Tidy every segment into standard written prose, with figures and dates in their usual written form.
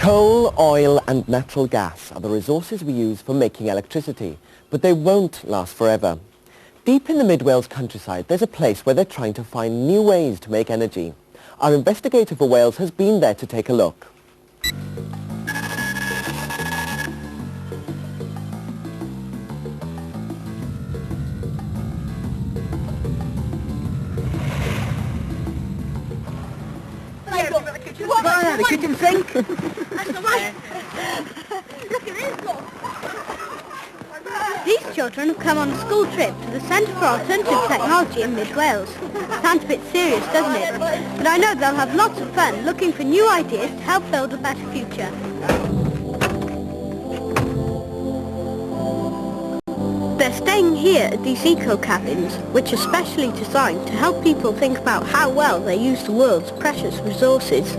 Coal, oil and natural gas are the resources we use for making electricity, but they won't last forever. Deep in the mid-Wales countryside, there's a place where they're trying to find new ways to make energy. Our investigator for Wales has been there to take a look. The kitchen sink. That's the right. Look at this one. These children have come on a school trip to the Centre for Alternative Technology in mid-Wales. Sounds a bit serious, doesn't it? But I know they'll have lots of fun looking for new ideas to help build a better future. They're staying here at these eco-cabins, which are specially designed to help people think about how well they use the world's precious resources.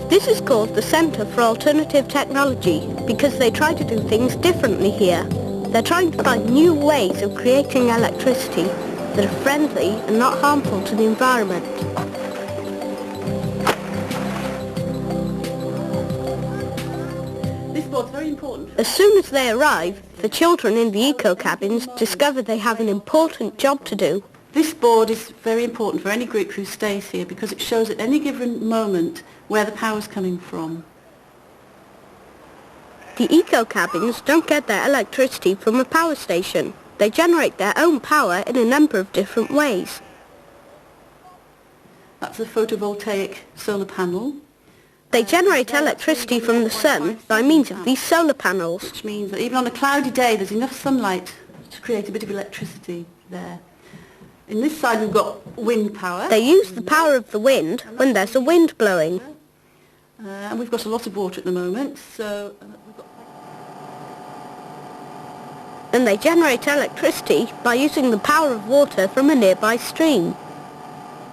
This is called the Centre for Alternative Technology because they try to do things differently here. They're trying to find new ways of creating electricity that are friendly and not harmful to the environment. This board's very important. As soon as they arrive, the children in the eco-cabins discover they have an important job to do. This board is very important for any group who stays here because it shows at any given moment where the power's coming from. The eco-cabins don't get their electricity from a power station. They generate their own power in a number of different ways. That's a photovoltaic solar panel. They generate electricity from the sun by means of these solar panels. Which means that even on a cloudy day there's enough sunlight to create a bit of electricity there. In this side we've got wind power. They use the power of the wind when there's a wind blowing. And we've got a lot of water at the moment, so we've got... And they generate electricity by using the power of water from a nearby stream.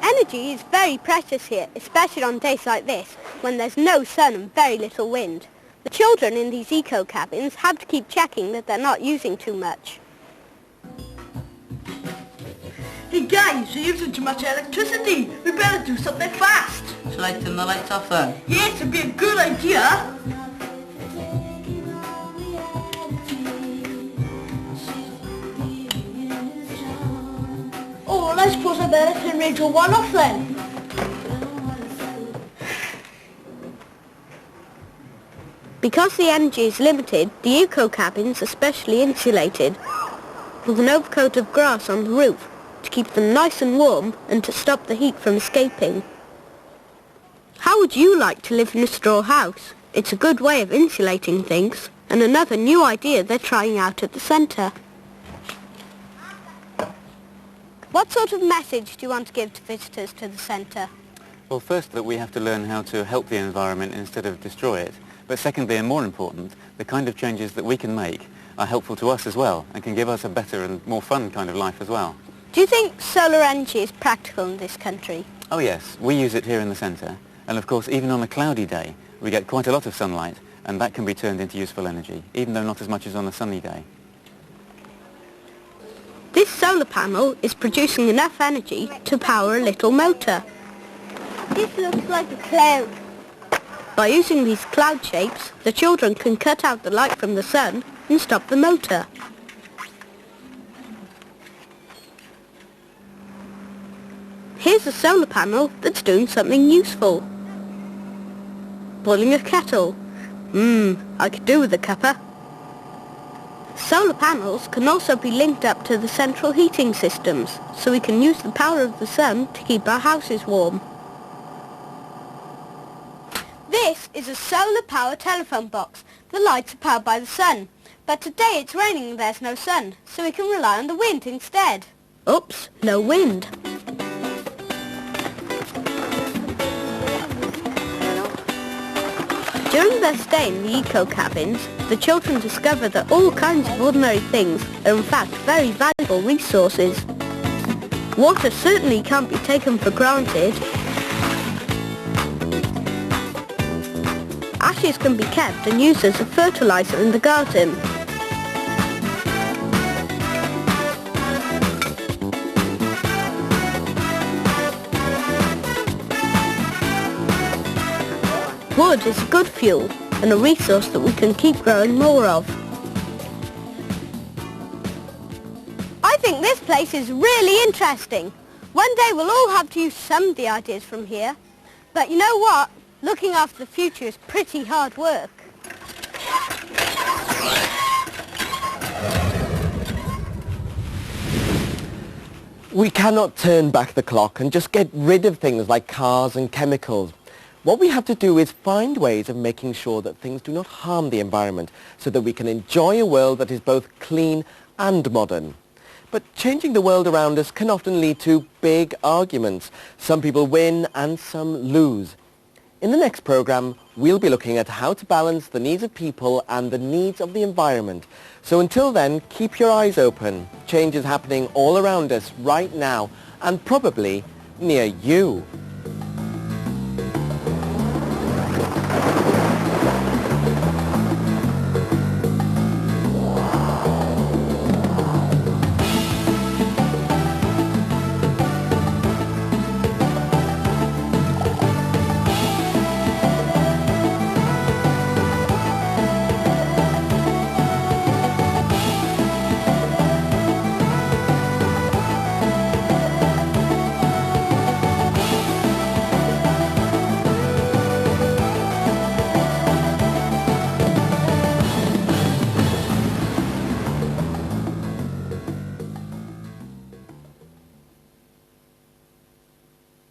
Energy is very precious here, especially on days like this, when there's no sun and very little wind. The children in these eco-cabins have to keep checking that they're not using too much. Hey guys, you're using too much electricity. We better do something fast. Shall I turn the lights off then? Yes, it'd be a good idea. Oh, well, I suppose I better turn Radio 1 off then. Because the energy is limited, the eco-cabins are specially insulated with an overcoat of grass on the roof to keep them nice and warm and to stop the heat from escaping. How would you like to live in a straw house? It's a good way of insulating things, and another new idea they're trying out at the centre. What sort of message do you want to give to visitors to the centre? Well, first, that we have to learn how to help the environment instead of destroy it. But secondly, and more important, the kind of changes that we can make are helpful to us as well and can give us a better and more fun kind of life as well. Do you think solar energy is practical in this country? Oh yes, we use it here in the centre. And of course, even on a cloudy day, we get quite a lot of sunlight, and that can be turned into useful energy, even though not as much as on a sunny day. This solar panel is producing enough energy to power a little motor. This looks like a cloud. By using these cloud shapes, the children can cut out the light from the sun and stop the motor. Here's a solar panel that's doing something useful. Boiling a kettle. I could do with a cuppa. Solar panels can also be linked up to the central heating systems, so we can use the power of the sun to keep our houses warm. This is a solar power telephone box. The lights are powered by the sun. But today it's raining and there's no sun, so we can rely on the wind instead. Oops, no wind. During their stay in the eco-cabins, the children discover that all kinds of ordinary things are in fact very valuable resources. Water certainly can't be taken for granted. Ashes can be kept and used as a fertilizer in the garden. Wood is a good fuel and a resource that we can keep growing more of. I think this place is really interesting. One day we'll all have to use some of the ideas from here. But you know what? Looking after the future is pretty hard work. We cannot turn back the clock and just get rid of things like cars and chemicals. What we have to do is find ways of making sure that things do not harm the environment so that we can enjoy a world that is both clean and modern. But changing the world around us can often lead to big arguments. Some people win and some lose. In the next programme, we'll be looking at how to balance the needs of people and the needs of the environment. So until then, keep your eyes open. Change is happening all around us right now and probably near you.